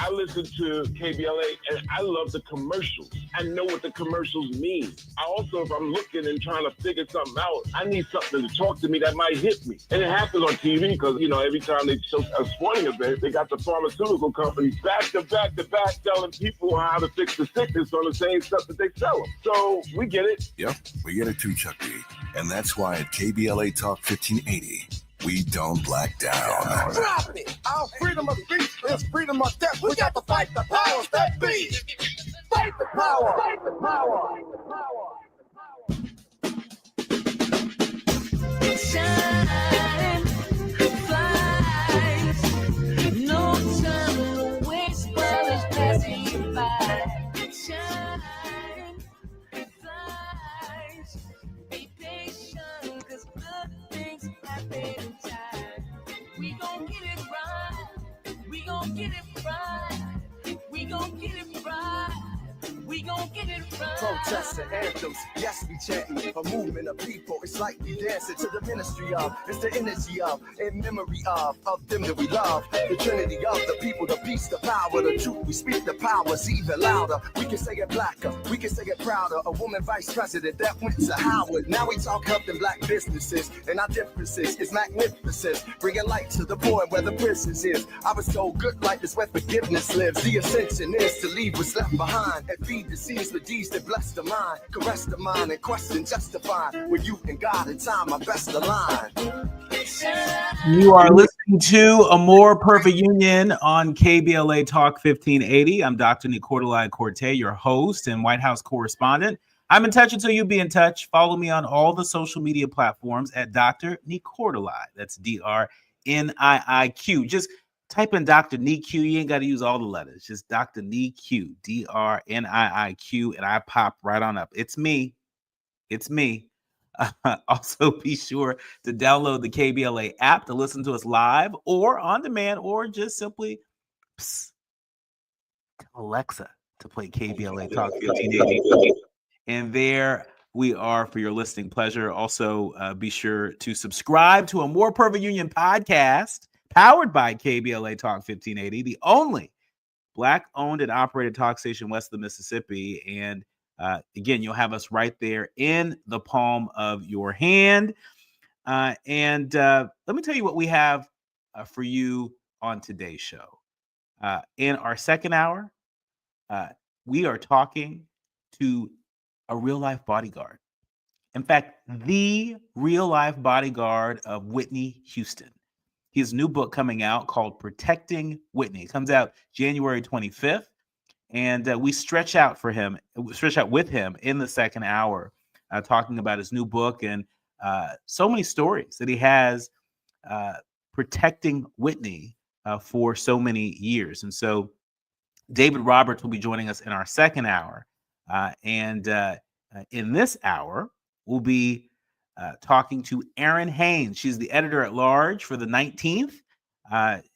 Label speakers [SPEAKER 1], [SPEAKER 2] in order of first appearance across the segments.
[SPEAKER 1] I listen to KBLA and I love the commercials. I know what the commercials mean. I also, if I'm looking and trying to figure something out, I need something to talk to me that might hit me. And it happens on TV because, every time they show a sporting event, they got the pharmaceutical companies back to back to back telling people how to fix the sickness on the same stuff that they sell them. So we get it.
[SPEAKER 2] Yep, we get it too, Chuck D. And that's why at KBLA Talk 1580, we don't black down.
[SPEAKER 3] Drop it! Our freedom of speech is freedom of death. We got to fight the powers that be. Fight the power! Fight the power!
[SPEAKER 4] Shine, flies, no time to waste while it's passing you by. Shine, flies, be patient, 'cause good things happen in time. We gon' get it right, we gon' get it right, we gon' get it right. We gon' get it right.
[SPEAKER 3] Protests and anthems, yes, we chanting. A movement of people, it's like we dancing to the ministry of. It's the energy of, in memory of them that we love. The trinity of the people, the peace, the power, the truth. We speak the powers even louder. We can say it blacker, we can say it prouder. A woman vice president that went to Howard. Now we talk helping black businesses, and our differences is magnificent. Bringing light to the point where the prisons is. I was told good life is where forgiveness lives. The ascension is to leave what's left behind and feed the seeds with deeds that bless the mind, caress the mind, and question justify when you and God and time are best aligned.
[SPEAKER 5] You are listening to A More Perfect Union on KBLA Talk 1580. I'm Dr. Nii-Quartelai Quartey, your host and White House correspondent. I'm in touch until you be in touch. Follow me on all the social media platforms at Dr. Nii-Quartelai. That's DRNIIQ. Just type in Dr. Nii-Q. You ain't got to use all the letters. Just Dr. Nii-Q, DRNIIQ, and I pop right on up. It's me. It's me. Also, be sure to download the KBLA app to listen to us live or on demand, or just simply tell Alexa to play KBLA Talk 1580. And there we are for your listening pleasure. Also, be sure to subscribe to A More Perfect Union podcast, powered by KBLA Talk 1580, the only Black-owned and operated talk station west of the Mississippi. And again, you'll have us right there in the palm of your hand. And let me tell you what we have for you on today's show. In our second hour, we are talking to a real-life bodyguard. In fact, the real-life bodyguard of Whitney Houston. His new book coming out called Protecting Whitney. It comes out January 25th. And we stretch out with him in the second hour, talking about his new book and so many stories that he has protecting Whitney for so many years. And so David Roberts will be joining us in our second hour. And in this hour, we'll be talking to Errin Haines. She's the editor-at-large for the 19th.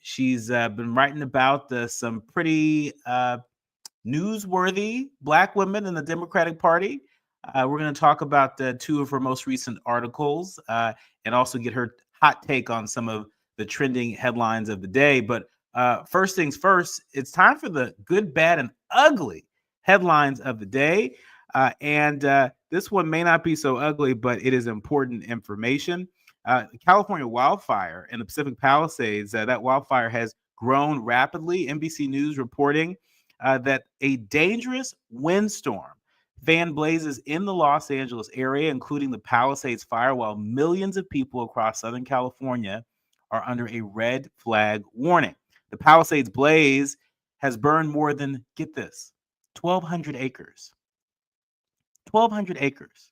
[SPEAKER 5] She's been writing about some pretty newsworthy Black women in the Democratic Party. We're going to talk about two of her most recent articles and also get her hot take on some of the trending headlines of the day. But first things first, it's time for the good, bad, and ugly headlines of the day. And this one may not be so ugly, but it is important information. California wildfire in the Pacific Palisades, that wildfire has grown rapidly. NBC News reporting that a dangerous windstorm fanned blazes in the Los Angeles area, including the Palisades fire, while millions of people across Southern California are under a red flag warning. The Palisades blaze has burned more than, get this, 1,200 acres. 1,200 acres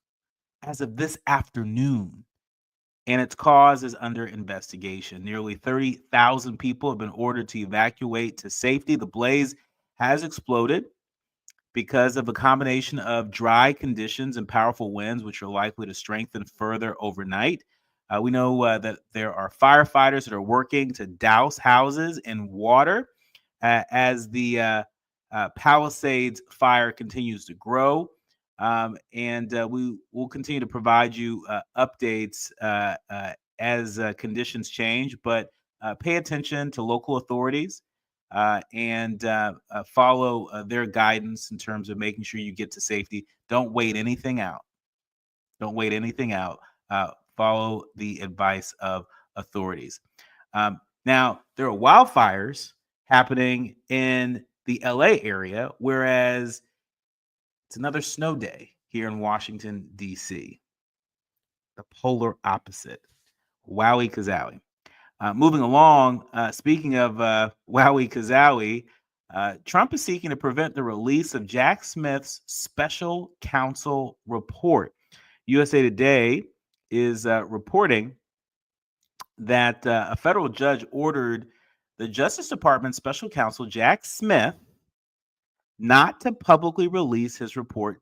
[SPEAKER 5] as of this afternoon, and its cause is under investigation. Nearly 30,000 people have been ordered to evacuate to safety. The blaze has exploded because of a combination of dry conditions and powerful winds, which are likely to strengthen further overnight. We know that there are firefighters that are working to douse houses in water as the Palisades fire continues to grow. And we will continue to provide you updates as conditions change, but pay attention to local authorities and follow their guidance in terms of making sure you get to safety. Don't wait anything out. Don't wait anything out. Follow the advice of authorities. Now, there are wildfires happening in the LA area, whereas it's another snow day here in Washington, D.C. The polar opposite. Wowie kazowie. Moving along, speaking of wowie kazowie, Trump is seeking to prevent the release of Jack Smith's special counsel report. USA Today is reporting that a federal judge ordered the Justice Department special counsel Jack Smith not to publicly release his report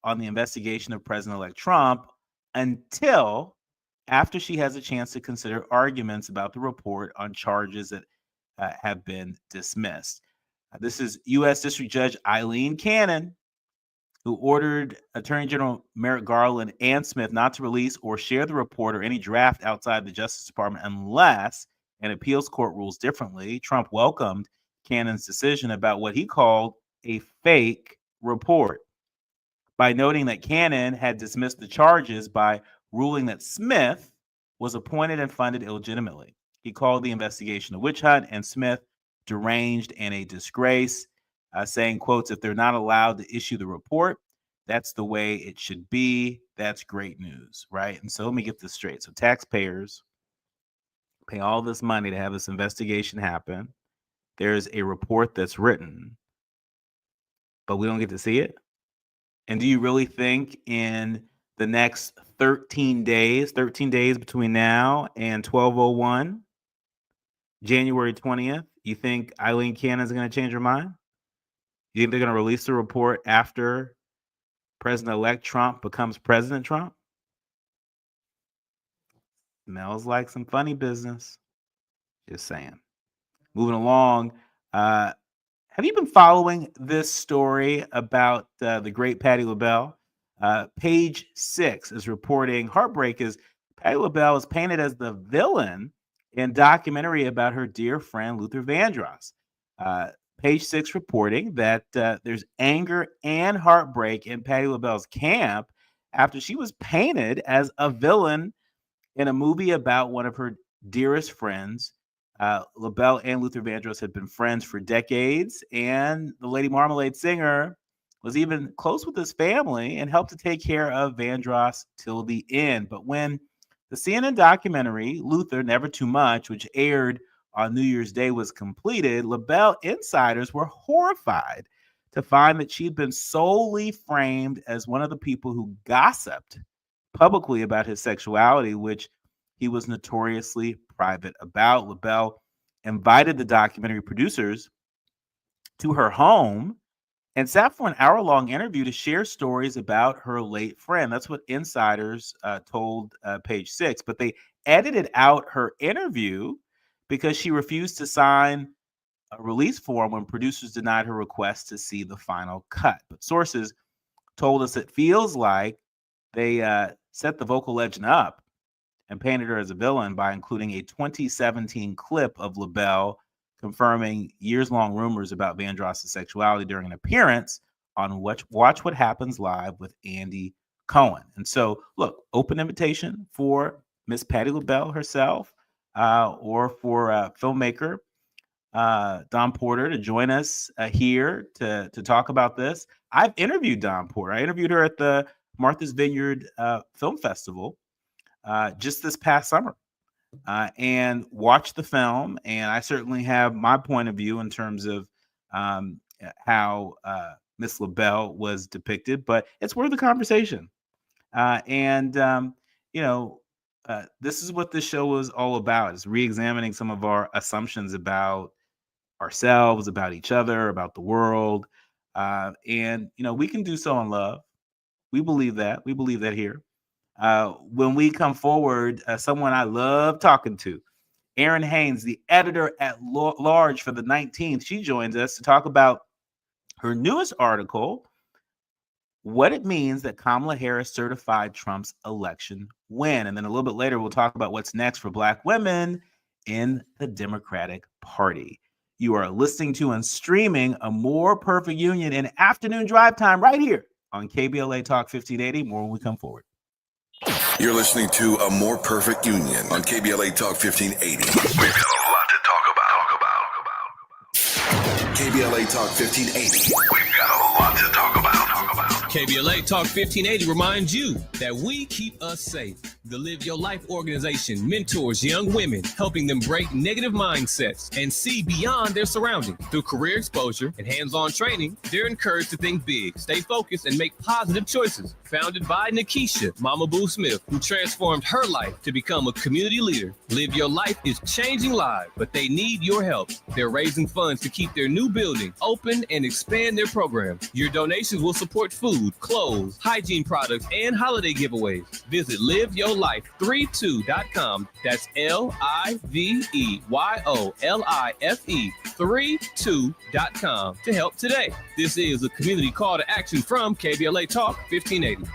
[SPEAKER 5] on the investigation of President-elect Trump until after she has a chance to consider arguments about the report on charges that have been dismissed. This is U.S. District Judge Eileen Cannon, who ordered Attorney General Merrick Garland and Smith not to release or share the report or any draft outside the Justice Department unless an appeals court rules differently. Trump welcomed Cannon's decision about what he called a fake report by noting that Cannon had dismissed the charges by ruling that Smith was appointed and funded illegitimately. He called the investigation a witch hunt and Smith deranged and a disgrace, saying, quotes, if they're not allowed to issue the report, that's the way it should be. That's great news, right? And so let me get this straight. So taxpayers pay all this money to have this investigation happen. There's a report that's written, but we don't get to see it. And do you really think in the next 13 days between now and 12/01, January 20th, you think Eileen Cannon is going to change her mind? You think they're going to release the report after President-elect Trump becomes President Trump? Smells like some funny business. Just saying. Moving along. Have you been following this story about the great Patti LaBelle? Page 6 is reporting heartbreak as Patti LaBelle is painted as the villain in documentary about her dear friend Luther Vandross. Page 6 reporting that there's anger and heartbreak in Patti LaBelle's camp after she was painted as a villain in a movie about one of her dearest friends. LaBelle and Luther Vandross had been friends for decades, and the Lady Marmalade singer was even close with his family and helped to take care of Vandross till the end. But when the CNN documentary, Luther, Never Too Much, which aired on New Year's Day, was completed, LaBelle insiders were horrified to find that she'd been solely framed as one of the people who gossiped publicly about his sexuality, which he was notoriously private about. LaBelle invited the documentary producers to her home and sat for an hour-long interview to share stories about her late friend. That's what insiders told Page 6. But they edited out her interview because she refused to sign a release form when producers denied her request to see the final cut. But sources told us it feels like they set the vocal legend up and painted her as a villain by including a 2017 clip of LaBelle confirming years-long rumors about Vandross' sexuality during an appearance on Watch What Happens Live with Andy Cohen. And so, look, open invitation for Miss Patti LaBelle herself or for filmmaker Don Porter to join us here to talk about this. I've interviewed Don Porter. I interviewed her at the Martha's Vineyard Film Festival just this past summer and watched the film. And I certainly have my point of view in terms of how Miss LaBelle was depicted, but it's worth the conversation. This is what this show was all about, is re-examining some of our assumptions about ourselves, about each other, about the world. We can do so in love. We believe that. We believe that here. When we come forward, someone I love talking to, Errin Haines, the editor at large for the 19th, she joins us to talk about her newest article, what it means that Kamala Harris certified Trump's election win. And then a little bit later, we'll talk about what's next for Black women in the Democratic Party. You are listening to and streaming A More Perfect Union in afternoon drive time right here on KBLA Talk 1580. More when we come forward.
[SPEAKER 2] You're listening to A More Perfect Union on KBLA Talk 1580. We've got a lot to talk about. KBLA Talk 1580. We've got a lot to talk about.
[SPEAKER 6] KBLA Talk 1580 reminds you that we keep us safe. The Live Your Life organization mentors young women, helping them break negative mindsets and see beyond their surroundings. Through career exposure and hands-on training, they're encouraged to think big, stay focused, and make positive choices. Founded by Nikisha Mama Boo Smith, who transformed her life to become a community leader. Live Your Life is changing lives, but they need your help. They're raising funds to keep their new building open and expand their programs. Your donations will support food, clothes, hygiene products, and holiday giveaways. Visit liveyourlife32.com. That's LIVEYOLIFE32.com to help today. This is a community call to action from KBLA Talk 1580.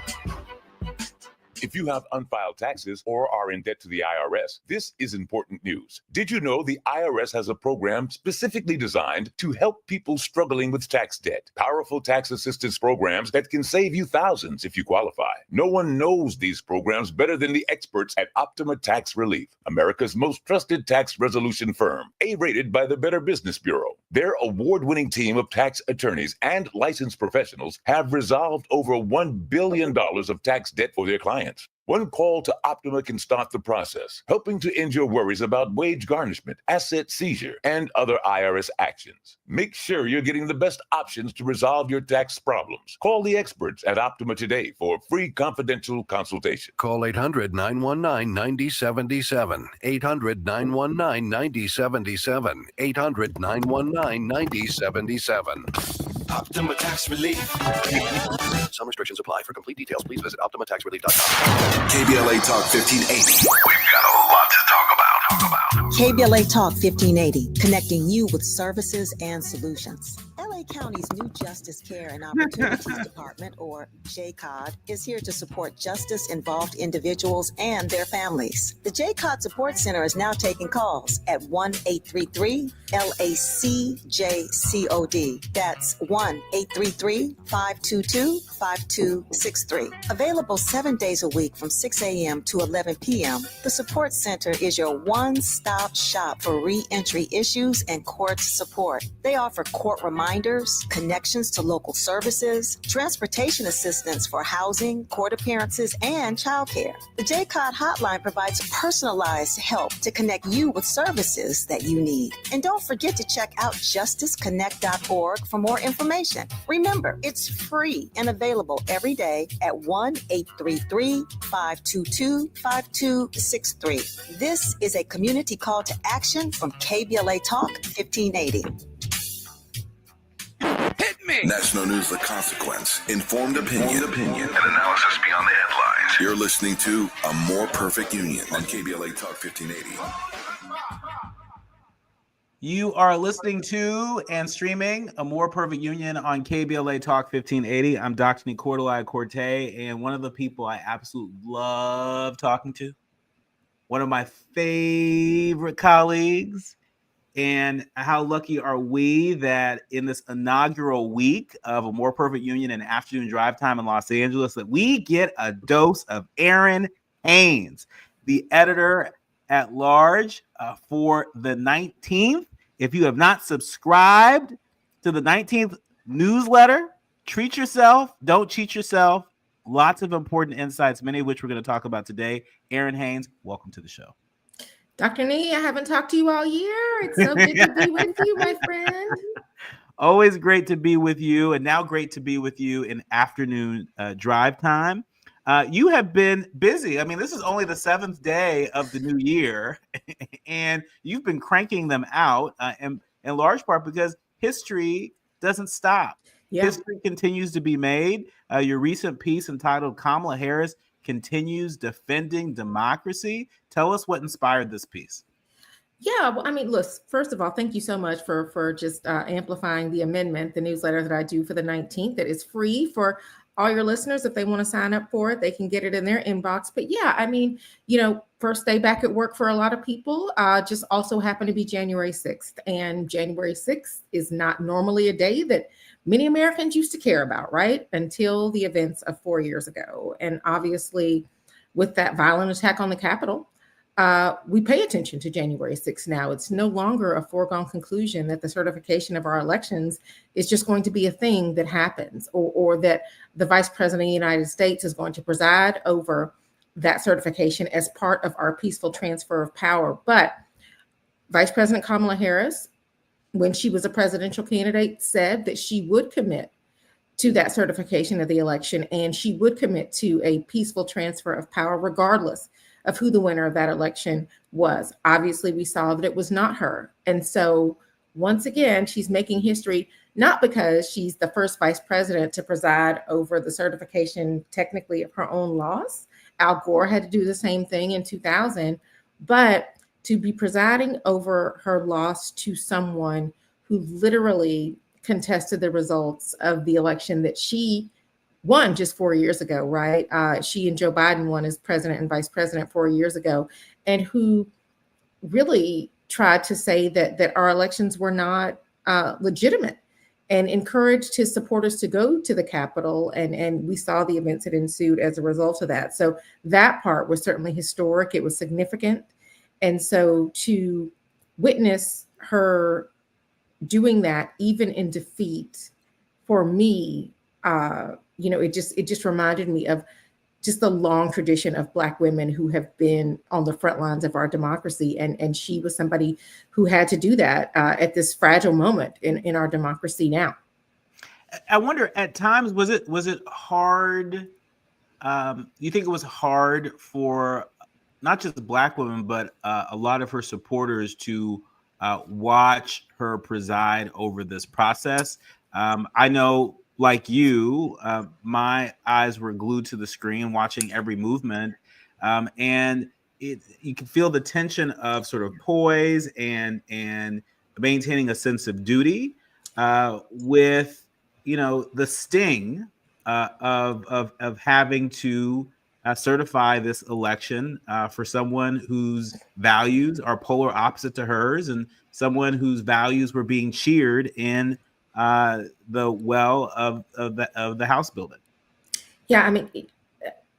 [SPEAKER 7] If you have unfiled taxes or are in debt to the IRS, this is important news. Did you know the IRS has a program specifically designed to help people struggling with tax debt? Powerful tax assistance programs that can save you thousands if you qualify. No one knows these programs better than the experts at Optima Tax Relief, America's most trusted tax resolution firm, A-rated by the Better Business Bureau. Their award-winning team of tax attorneys and licensed professionals have resolved over $1 billion of tax debt for their clients. One call to Optima can start the process, helping to end your worries about wage garnishment, asset seizure, and other IRS actions. Make sure you're getting the best options to resolve your tax problems. Call the experts at Optima today for a free confidential consultation.
[SPEAKER 8] Call 800-919-9077. 800-919-9077. 800-919-9077.
[SPEAKER 3] Optima Tax Relief.
[SPEAKER 8] Some restrictions apply. For complete details, please visit OptimaTaxRelief.com.
[SPEAKER 2] KBLA Talk 1580. We've got a lot to talk about.
[SPEAKER 9] KBLA Talk 1580, connecting you with services and solutions. LA County's new Justice Care and Opportunities Department, or JCOD, is here to support justice-involved individuals and their families. The JCOD Support Center is now taking calls at 1-833-LACJCOD. That's 1-833-522-5263. Available 7 days a week from 6 a.m. to 11 p.m., the Support Center is your one-stop shop for re-entry issues and court support. They offer court reminders, connections to local services, transportation assistance for housing, court appearances, and childcare. The JCOD hotline provides personalized help to connect you with services that you need. And don't forget to check out justiceconnect.org for more information. Remember, it's free and available every day at 1-833-522-5263. This is a community call to action from KBLA Talk 1580.
[SPEAKER 2] Hit me! National news, the consequence. Informed opinion. And analysis beyond the headlines. You're listening to A More Perfect Union on KBLA Talk 1580.
[SPEAKER 5] You are listening to and streaming A More Perfect Union on KBLA Talk 1580. I'm Dr. Nii-Quartelai Quartey, and one of the people I absolutely love talking to, one of my favorite colleagues, and how lucky are we that in this inaugural week of A More Perfect Union and afternoon drive time in Los Angeles, that we get a dose of Errin Haines, the editor at large for the 19th. If you have not subscribed to the 19th newsletter, treat yourself, don't cheat yourself. Lots of important insights, many of which we're going to talk about today. Errin Haines, welcome to the show.
[SPEAKER 10] Dr. Nee, I haven't talked to you all year. It's so good to be with you, my friend.
[SPEAKER 5] Always great to be with you, and now great to be with you in afternoon drive time. You have been busy. I mean, this is only the 7th day of the new year, and you've been cranking them out in large part because history doesn't stop. Yeah. History continues to be made. Your recent piece entitled Kamala Harris Continues Defending Democracy. Tell us what inspired this piece.
[SPEAKER 10] Yeah, well, I mean, look, first of all, thank you so much for just amplifying the amendment, the newsletter that I do for the 19th that is free for all your listeners, if they want to sign up for it, they can get it in their inbox. But yeah, I mean, first day back at work for a lot of people just also happened to be January 6th. And January 6th is not normally a day that many Americans used to care about, right? Until the events of 4 years ago. And obviously, with that violent attack on the Capitol, we pay attention to January 6th now. It's no longer a foregone conclusion that the certification of our elections is just going to be a thing that happens, or that the Vice President of the United States is going to preside over that certification as part of our peaceful transfer of power. But Vice President Kamala Harris, when she was a presidential candidate, said that she would commit to that certification of the election, and she would commit to a peaceful transfer of power regardless of who the winner of that election was. Obviously, we saw that it was not her. And so once again, she's making history, not because she's the first vice president to preside over the certification technically of her own loss. Al Gore had to do the same thing in 2000, but to be presiding over her loss to someone who literally contested the results of the election that she won just 4 years ago, right? She and Joe Biden won as president and vice president 4 years ago, and who really tried to say that our elections were not legitimate, and encouraged his supporters to go to the Capitol. And we saw the events that ensued as a result of that. So that part was certainly historic. It was significant. And so to witness her doing that, even in defeat, for me, it just reminded me of just the long tradition of Black women who have been on the front lines of our democracy. And she was somebody who had to do that at this fragile moment in our democracy now.
[SPEAKER 5] I wonder, at times, was it hard? You think it was hard for not just Black women, but a lot of her supporters to watch her preside over this process? I know, like you, my eyes were glued to the screen watching every movement. And you can feel the tension of sort of poise and maintaining a sense of duty with, the sting of having to certify this election for someone whose values are polar opposite to hers, and someone whose values were being cheered in the well of the House building.
[SPEAKER 10] Yeah, I mean,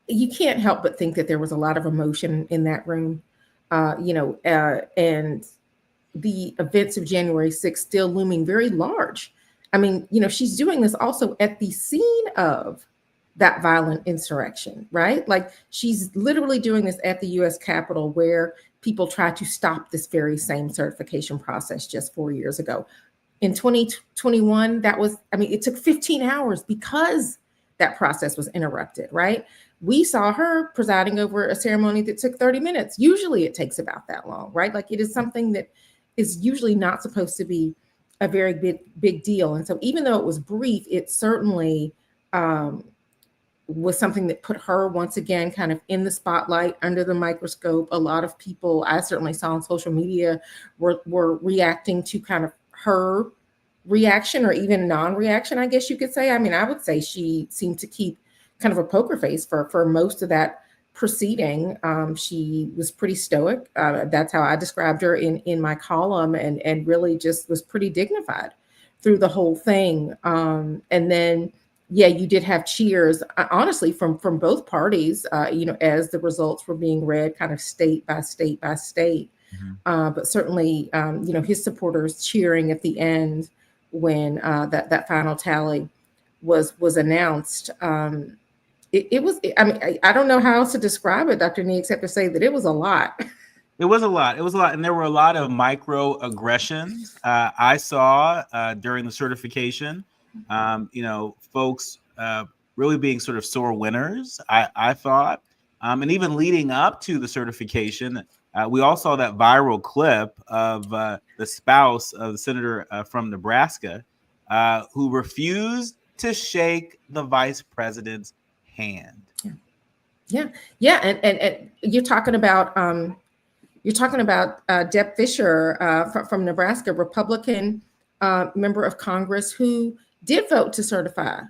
[SPEAKER 10] you can't help but think that there was a lot of emotion in that room, and the events of January 6th still looming very large. I mean, she's doing this also at the scene of that violent insurrection, right? Like, she's literally doing this at the U.S. Capitol, where people tried to stop this very same certification process just 4 years ago. In 2021, it took 15 hours because that process was interrupted, right? We saw her presiding over a ceremony that took 30 minutes. Usually it takes about that long, right? Like, it is something that is usually not supposed to be a very big deal. And so even though it was brief, it certainly was something that put her once again kind of in the spotlight, under the microscope. A lot of people I certainly saw on social media were reacting to kind of her reaction, or even non-reaction, I guess you could say. I mean, I would say she seemed to keep kind of a poker face for most of that proceeding. She was pretty stoic. That's how I described her in my column, and really just was pretty dignified through the whole thing. And then, yeah, you did have cheers, honestly, from both parties, as the results were being read kind of state by state by state. Mm-hmm. But certainly, his supporters cheering at the end when that final tally was announced. It was, I don't know how else to describe it, Dr. Nee, except to say that it was a lot.
[SPEAKER 5] It was a lot. And there were a lot of microaggressions I saw during the certification. Folks really being sort of sore winners, I thought. And even leading up to the certification, we all saw that viral clip of the spouse of the senator from Nebraska who refused to shake the vice president's hand.
[SPEAKER 10] Yeah. And you're talking about Deb Fischer from Nebraska, Republican member of Congress, who did vote to certify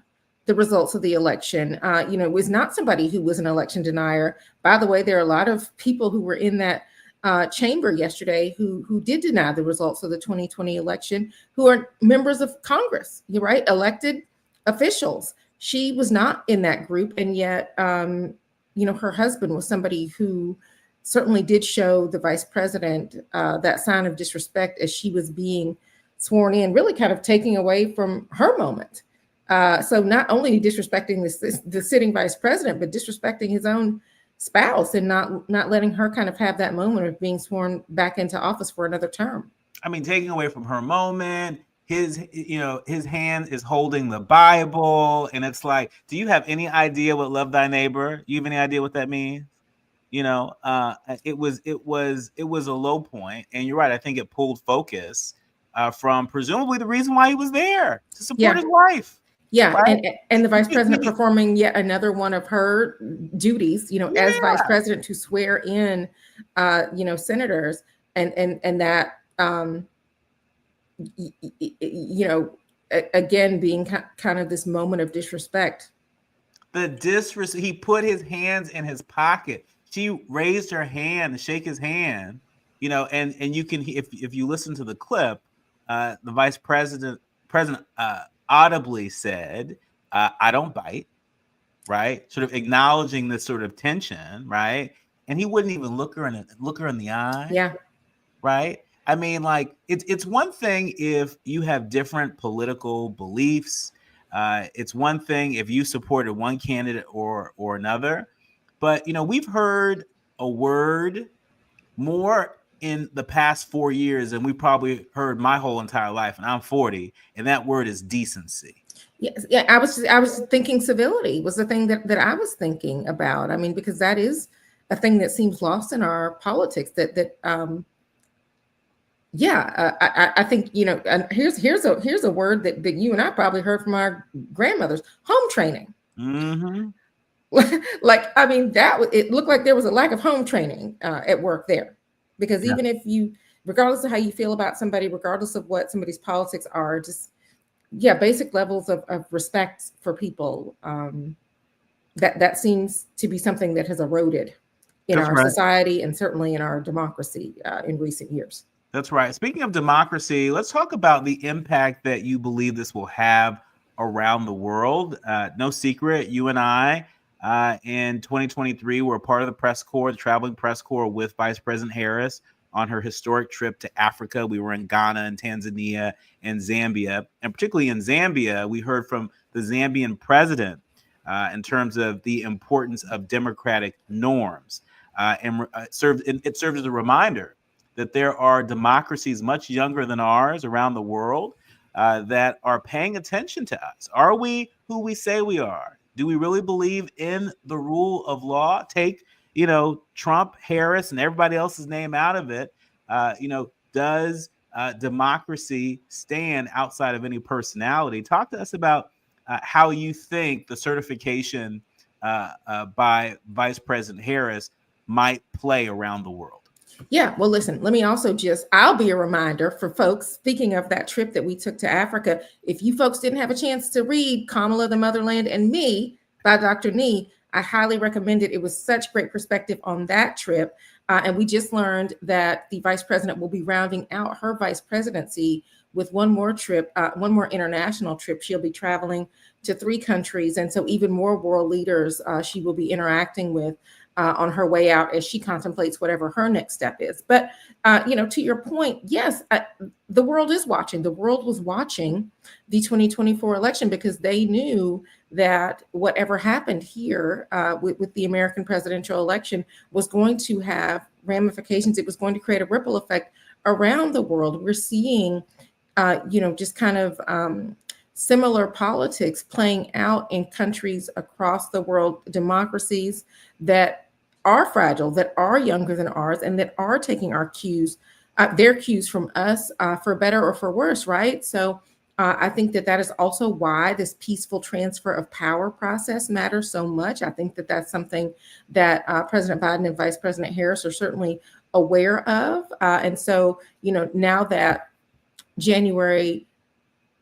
[SPEAKER 10] the results of the election. Was not somebody who was an election denier. By the way, there are a lot of people who were in that chamber yesterday who did deny the results of the 2020 election, who are members of Congress, you're right, elected officials. She was not in that group, and yet, her husband was somebody who certainly did show the vice president that sign of disrespect as she was being sworn in, really kind of taking away from her moment. So not only disrespecting the sitting vice president, but disrespecting his own spouse and not letting her kind of have that moment of being sworn back into office for another term.
[SPEAKER 5] I mean, taking away from her moment. His hand is holding the Bible, and it's like, do you have any idea what love thy neighbor? You have any idea what that means? It was a low point, and you're right. I think it pulled focus from presumably the reason why he was there, to support his wife.
[SPEAKER 10] Yeah,
[SPEAKER 5] right?
[SPEAKER 10] and the vice president performing yet another one of her duties, as vice president, to swear in, senators, and that. Again, being kind of this moment of disrespect.
[SPEAKER 5] He put his hands in his pocket. She raised her hand to shake his hand, and you can, if you listen to the clip, the vice president audibly said, "I don't bite," right? Sort of acknowledging this sort of tension, right? And he wouldn't even look her in the eye.
[SPEAKER 10] Yeah.
[SPEAKER 5] Right. I mean, like, it's one thing if you have different political beliefs. It's one thing if you supported one candidate or another. But, we've heard a word more in the past 4 years than we probably heard my whole entire life. And I'm 40. And that word is decency.
[SPEAKER 10] Yes. Yeah. I was thinking civility was the thing that I was thinking about. I mean, because that is a thing that seems lost in our politics I think, and here's a word that you and I probably heard from our grandmothers: home training.
[SPEAKER 5] Mm-hmm.
[SPEAKER 10] It looked like there was a lack of home training at work there, because even if regardless of how you feel about somebody, regardless of what somebody's politics are, just basic levels of respect for people. That seems to be something that has eroded in our society and certainly in our democracy in recent years.
[SPEAKER 5] That's right. Speaking of democracy, let's talk about the impact that you believe this will have around the world. No secret, you and I, in 2023, were part of the traveling press corps with Vice President Harris on her historic trip to Africa. We were in Ghana and Tanzania and Zambia. And particularly in Zambia, we heard from the Zambian president in terms of the importance of democratic norms. And it served as a reminder that there are democracies much younger than ours around the world that are paying attention to us. Are we who we say we are? Do we really believe in the rule of law? Take, Trump, Harris, and everybody else's name out of it. Does democracy stand outside of any personality? Talk to us about how you think the certification by Vice President Harris might play around the world.
[SPEAKER 10] Yeah, well, listen, let me also I'll be a reminder for folks, speaking of that trip that we took to Africa. If you folks didn't have a chance to read Kamala, the Motherland, and Me by Dr. Nee, I highly recommend it. It was such great perspective on that trip. And we just learned that the vice president will be rounding out her vice presidency with one more international trip. She'll be traveling to 3 countries. And so even more world leaders she will be interacting with on her way out as she contemplates whatever her next step is. But, to your point, yes, the world is watching. The world was watching the 2024 election because they knew that whatever happened here with the American presidential election was going to have ramifications. It was going to create a ripple effect around the world. We're seeing, just kind of similar politics playing out in countries across the world, democracies that are fragile, that are younger than ours, and that are taking their cues from us for better or for worse, right? So I think that is also why this peaceful transfer of power process matters so much. I think that that's something that President Biden and Vice President Harris are certainly aware of. And so, now that January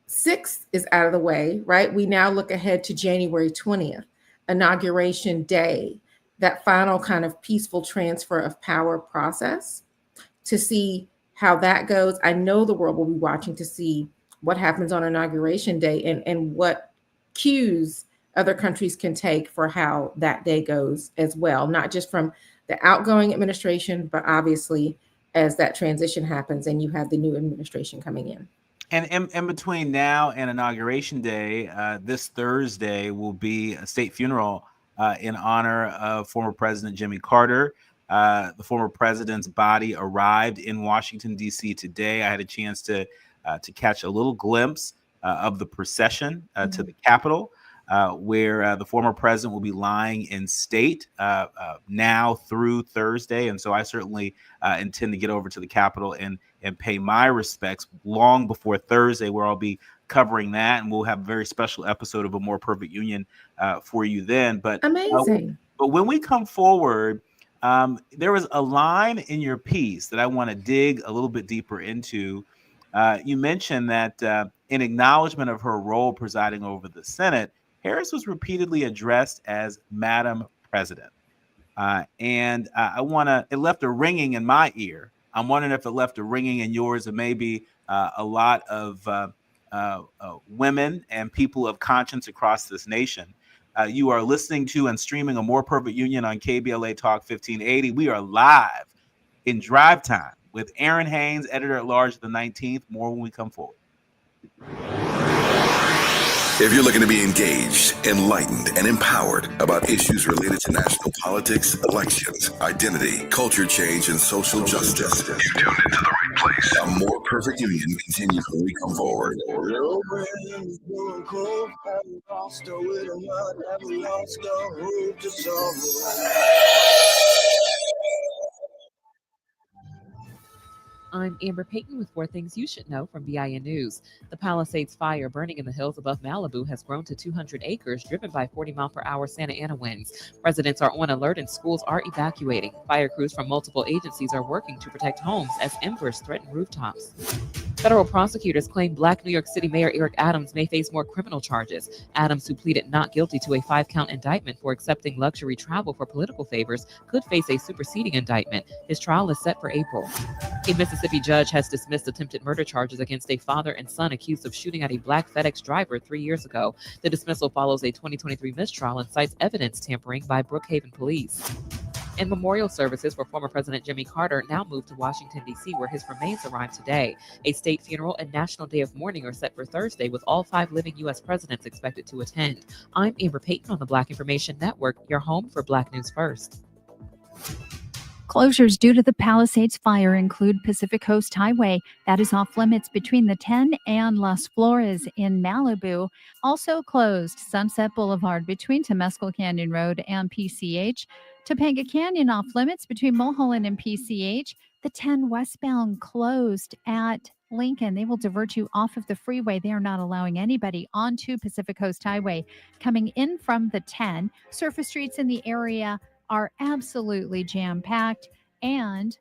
[SPEAKER 10] 6th is out of the way, right? We now look ahead to January 20th, Inauguration Day, that final kind of peaceful transfer of power process, to see how that goes. I know the world will be watching to see what happens on Inauguration Day and what cues other countries can take for how that day goes as well, not just from the outgoing administration, but obviously as that transition happens and you have the new administration coming in.
[SPEAKER 5] And in between now and Inauguration Day, this Thursday will be a state funeral in honor of former President Jimmy Carter. The former president's body arrived in Washington, D.C. today. I had a chance to catch a little glimpse of the procession to the Capitol, where the former president will be lying in state now through Thursday. And so I certainly intend to get over to the Capitol and pay my respects long before Thursday, where I'll be covering that. And we'll have a very special episode of A More Perfect Union for you then. But
[SPEAKER 10] amazing.
[SPEAKER 5] But when we come forward, there was a line in your piece that I want to dig a little bit deeper into. You mentioned that in acknowledgement of her role presiding over the Senate, Harris was repeatedly addressed as Madam President. And it left a ringing in my ear. I'm wondering if it left a ringing in yours, and maybe a lot of women and people of conscience across this nation. You are listening to and streaming A More Perfect Union on KBLA Talk 1580. We are live in Drive Time with Errin Haines, editor-at-large of the 19th. More when we come forward.
[SPEAKER 2] If you're looking to be engaged, enlightened, and empowered about issues related to national politics, elections, identity, culture change, and social justice, you tuned into the right place. A More Perfect Union continues when we come forward.
[SPEAKER 11] I'm Amber Payton with 4 things you should know from BIN News. The Palisades fire burning in the hills above Malibu has grown to 200 acres, driven by 40-mile-per-hour Santa Ana winds. Residents are on alert and schools are evacuating. Fire crews from multiple agencies are working to protect homes as embers threaten rooftops. Federal prosecutors claim Black New York City Mayor Eric Adams may face more criminal charges. Adams, who pleaded not guilty to a 5-count indictment for accepting luxury travel for political favors, could face a superseding indictment. His trial is set for April. A Mississippi judge has dismissed attempted murder charges against a father and son accused of shooting at a black FedEx driver 3 years ago. The dismissal follows a 2023 mistrial and cites evidence tampering by Brookhaven police. And memorial services for former President Jimmy Carter now moved to Washington, D.C., where his remains arrived today. A state funeral and National Day of Mourning are set for Thursday, with all 5 living U.S. presidents expected to attend. I'm Amber Payton on the Black Information Network, your home for Black News First.
[SPEAKER 12] Closures due to the Palisades fire include Pacific Coast Highway, that is off limits between the 10 and Las Flores in Malibu. Also closed Sunset Boulevard between Temescal Canyon Road and PCH. Topanga Canyon off limits between Mulholland and PCH. The 10 westbound closed at Lincoln. They will divert you off of the freeway. They are not allowing anybody onto Pacific Coast Highway coming in from the 10. Surface streets in the area are absolutely jam-packed. And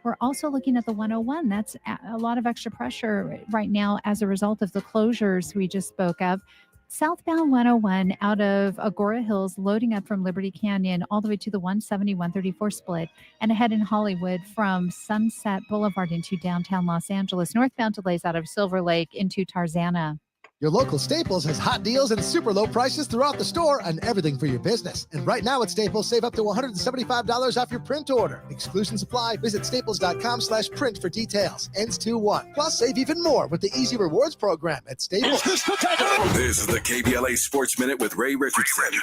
[SPEAKER 12] we're also looking at the 101. That's a lot of extra pressure right now as a result of the closures we just spoke of. Southbound 101 out of Agora Hills, loading up from Liberty Canyon all the way to the 170-134 split, and ahead in Hollywood from Sunset Boulevard into downtown Los Angeles. Northbound delays out of Silver Lake into Tarzana.
[SPEAKER 13] Your local Staples has hot deals and super low prices throughout the store on everything for your business. And right now at Staples, save up to $175 off your print order. Exclusions apply. Visit staples.com/print for details. Ends 2/1. Plus, save even more with the Easy Rewards program at Staples.
[SPEAKER 2] This is the KBLA Sports Minute with Ray Richardson.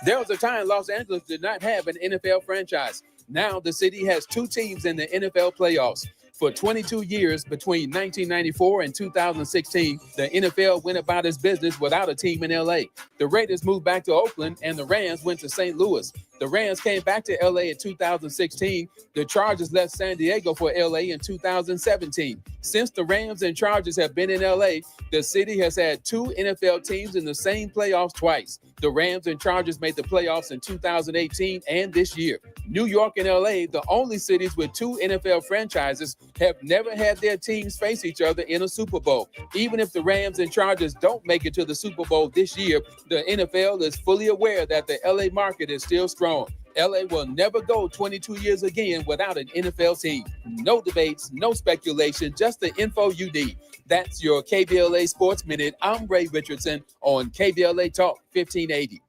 [SPEAKER 14] There was a time Los Angeles did not have an NFL franchise. Now the city has 2 teams in the NFL playoffs. For 22 years, between 1994 and 2016, the NFL went about its business without a team in LA. The Raiders moved back to Oakland, and the Rams went to St. Louis. The Rams came back to LA in 2016. The Chargers left San Diego for LA in 2017. Since the Rams and Chargers have been in LA, the city has had 2 NFL teams in the same playoffs twice. The Rams and Chargers made the playoffs in 2018 and this year. New York and LA, the only cities with 2 NFL franchises, have never had their teams face each other in a Super Bowl. Even if the Rams and Chargers don't make it to the Super Bowl this year, the NFL is fully aware that the LA market is still strong. LA will never go 22 years again without an NFL team. No debates, no speculation, just the info you need. That's your KBLA Sports Minute. I'm Ray Richardson on KBLA Talk 1580.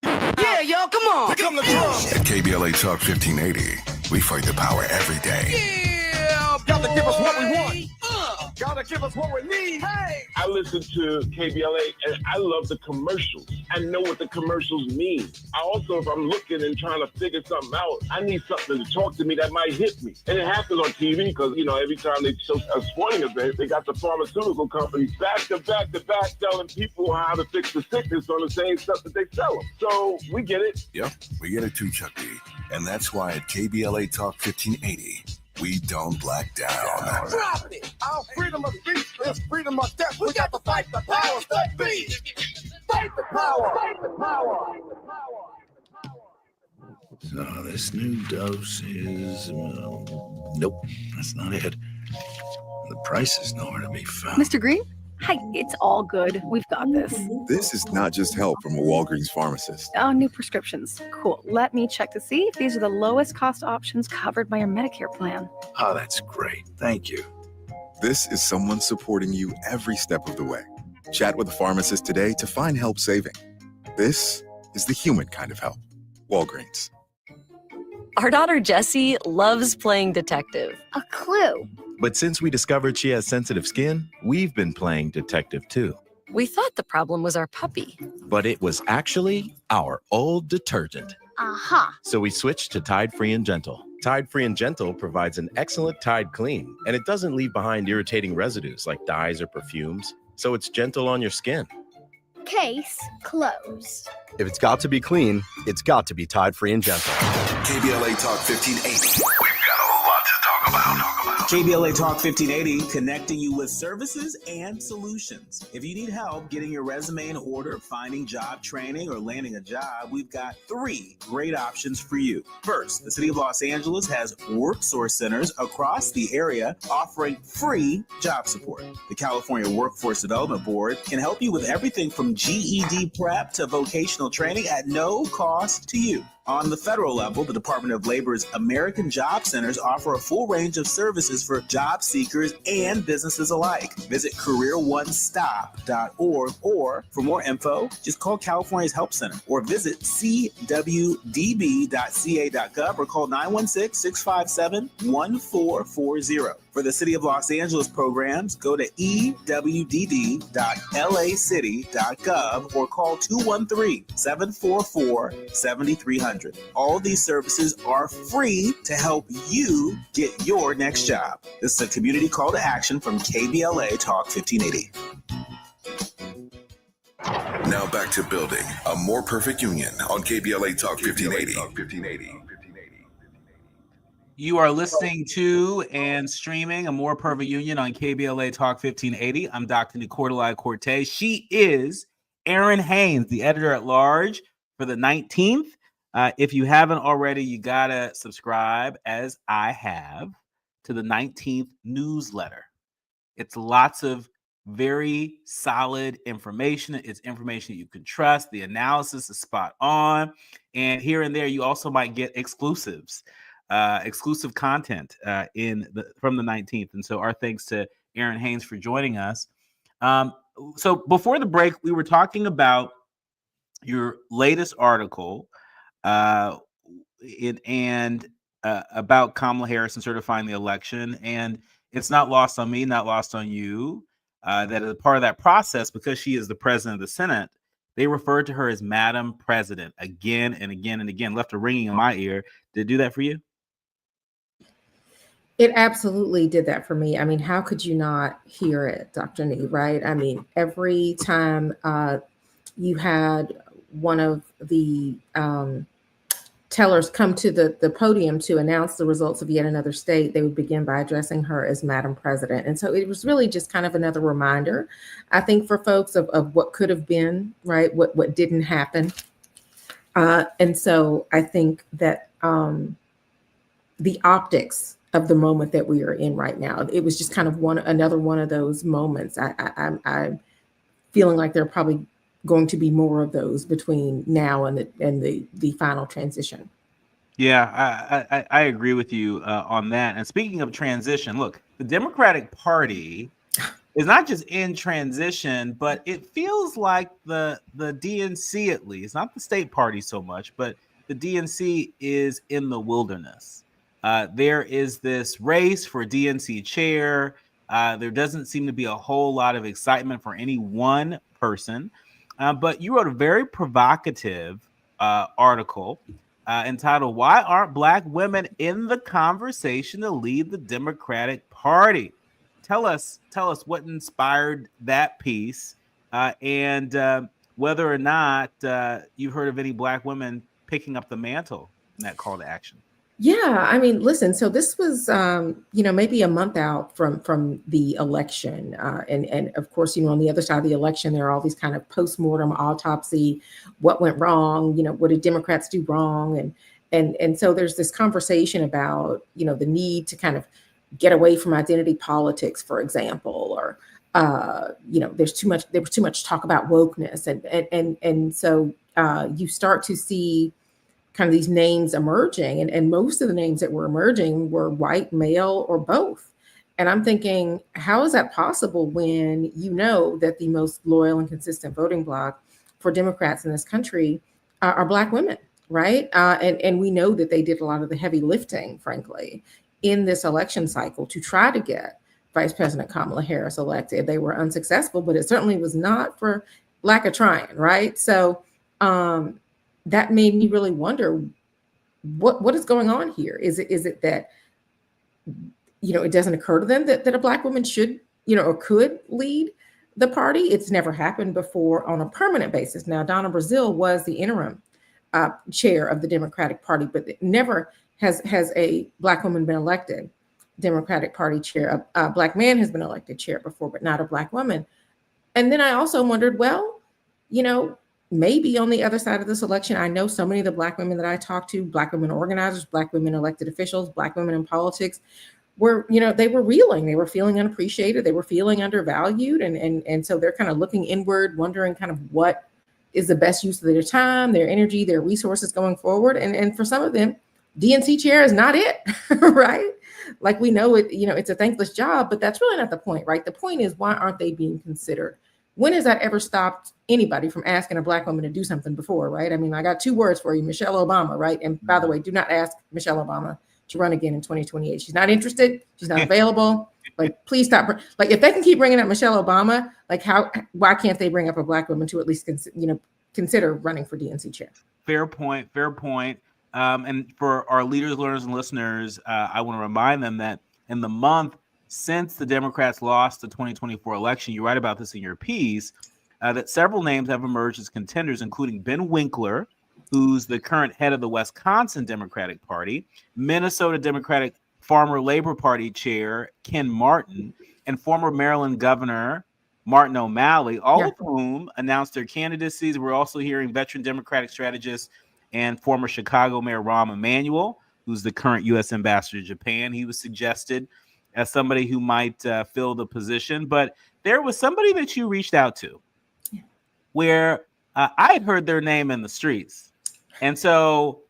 [SPEAKER 3] Yeah, y'all, come on. Pick up the drums.
[SPEAKER 2] At KBLA Talk 1580, we fight the power every day.
[SPEAKER 3] Yeah, gotta give us what we want. Gotta give us what we need. Hey.
[SPEAKER 1] I listen to KBLA and I love the commercials. I know what the commercials mean. I also, if I'm looking and trying to figure something out, I need something to talk to me that might hit me. And it happens on TV because, every time they show a sporting event, they got the pharmaceutical companies back to back telling people how to fix the sickness on the same stuff that they sell them. So we get it.
[SPEAKER 2] Yep, we get it too, Chuck D. And that's why at KBLA Talk 1580, we don't black down.
[SPEAKER 3] Drop it. Our freedom of speech is freedom of death. We got to fight the powers that be. Fight the power. Fight the power.
[SPEAKER 15] So this new dose is... nope, that's not it. The price is nowhere to be found.
[SPEAKER 16] Mr. Green? Hi, it's all good. We've got this.
[SPEAKER 17] This is not just help from a Walgreens pharmacist.
[SPEAKER 16] Oh, new prescriptions. Cool. Let me check to see if these are the lowest cost options covered by your Medicare plan.
[SPEAKER 15] Oh, that's great. Thank you.
[SPEAKER 17] This is someone supporting you every step of the way. Chat with a pharmacist today to find help saving. This is the human kind of help. Walgreens.
[SPEAKER 18] Our daughter Jessie loves playing detective.
[SPEAKER 19] A clue.
[SPEAKER 20] But since we discovered she has sensitive skin, we've been playing detective too.
[SPEAKER 18] We thought the problem was our puppy.
[SPEAKER 20] But it was actually our old detergent.
[SPEAKER 19] Aha.
[SPEAKER 20] So we switched to Tide Free and Gentle. Tide Free and Gentle provides an excellent Tide clean, and it doesn't leave behind irritating residues like dyes or perfumes. So it's gentle on your skin.
[SPEAKER 19] Case closed.
[SPEAKER 21] If it's got to be clean, it's got to be Tide Free and Gentle.
[SPEAKER 2] KBLA Talk 1580. We've got a lot to talk about.
[SPEAKER 5] KBLA Talk 1580, connecting you with services and solutions. If you need help getting your resume in order, finding job training, or landing a job, we've got 3 great options for you. First, the City of Los Angeles has WorkSource centers across the area offering free job support. The California Workforce Development Board can help you with everything from GED prep to vocational training at no cost to you. On the federal level, the Department of Labor's American Job Centers offer a full range of services for job seekers and businesses alike. Visit careeronestop.org, or for more info, just call California's Help Center or visit cwdb.ca.gov or call 916-657-1440. For the City of Los Angeles programs, go to ewdd.lacity.gov or call 213-744-7300. All these services are free to help you get your next job. This is a community call to action from KBLA Talk 1580.
[SPEAKER 2] Now back to building a more perfect union on KBLA Talk 1580.
[SPEAKER 5] You are listening to and streaming A More Perfect Union on KBLA Talk 1580. I'm Dr. Nii-Quartelai Quartey. She is Errin Haines, the editor-at-large for the 19th. If you haven't already, you got to subscribe, as I have, to the 19th newsletter. It's lots of very solid information. It's information that you can trust. The analysis is spot on. And here and there, you also might get exclusive content from the 19th. And so our thanks to Errin Haines for joining us. So before the break, we were talking about your latest article about Kamala Harris and certifying the election. And it's not lost on me, not lost on you, that as part of that process, because she is the president of the Senate, they referred to her as Madam President again and again and again, left a ringing in my ear. Did it do that for you?
[SPEAKER 10] It absolutely did that for me. I mean, how could you not hear it, Dr. Nee, right? I mean, every time you had one of the tellers come to the podium to announce the results of yet another state, they would begin by addressing her as Madam President. And so it was really just kind of another reminder, I think, for folks of what could have been, right? What didn't happen. And so I think that the optics of the moment that we are in right now, it was just kind of another one of those moments. I'm feeling like there are probably going to be more of those between now and the final transition.
[SPEAKER 5] Yeah, I agree with you on that. And speaking of transition, look, the Democratic Party is not just in transition, but it feels like the DNC, at least, not the state party so much, but the DNC is in the wilderness. There is this race for DNC chair. There doesn't seem to be a whole lot of excitement for any one person. But you wrote a very provocative article entitled, "Why Aren't Black Women in the Conversation to Lead the Democratic Party?" Tell us what inspired that piece and whether or not you've heard of any Black women picking up the mantle in that call to action.
[SPEAKER 10] Yeah, I mean, listen, so this was, maybe a month out from the election. And of course, on the other side of the election, there are all these kind of postmortem autopsy, what went wrong, what did Democrats do wrong? And so there's this conversation about, the need to kind of get away from identity politics, for example, or, there was too much talk about wokeness. And so you start to see kind of these names emerging, and most of the names that were emerging were white, male, or both. And I'm thinking, how is that possible when you know that the most loyal and consistent voting bloc for Democrats in this country are Black women, right? And we know that they did a lot of the heavy lifting, frankly, in this election cycle to try to get Vice President Kamala Harris elected. They were unsuccessful, but it certainly was not for lack of trying, right? So that made me really wonder what is going on here. Is it that it doesn't occur to them that a Black woman should or could lead the party? It's never happened before on a permanent basis. Now, Donna Brazile was the interim chair of the Democratic Party, but never has a Black woman been elected Democratic Party chair. A Black man has been elected chair before, but not a Black woman. And then I also wondered, well, maybe on the other side of this election, I know so many of the Black women that I talked to, Black women organizers, Black women elected officials, Black women in politics, were, they were reeling. They were feeling unappreciated. They were feeling undervalued. And so they're kind of looking inward, wondering kind of what is the best use of their time, their energy, their resources going forward. And for some of them, DNC chair is not it, right? Like we know it, it's a thankless job, but that's really not the point, right? The point is, why aren't they being considered? When has that ever stopped anybody from asking a Black woman to do something before, right? I mean, I got two words for you, Michelle Obama, right? And by the way, do not ask Michelle Obama to run again in 2028. She's not interested. She's not available. Like, please stop. Like, if they can keep bringing up Michelle Obama, like why can't they bring up a Black woman to at least consider running for DNC chair?
[SPEAKER 5] Fair point. And for our leaders, learners, and listeners, I want to remind them that in the month since the Democrats lost the 2024 election, you write about this in your piece, that several names have emerged as contenders, including Ben Winkler, who's the current head of the Wisconsin Democratic Party, Minnesota Democratic Farmer Labor Party chair Ken Martin, and former Maryland Governor Martin O'Malley, all of whom announced their candidacies. We're also hearing veteran Democratic strategist and former Chicago Mayor Rahm Emanuel, who's the current U.S. ambassador to Japan. He was suggested as somebody who might fill the position. But there was somebody that you reached out to where I had heard their name in the streets. And so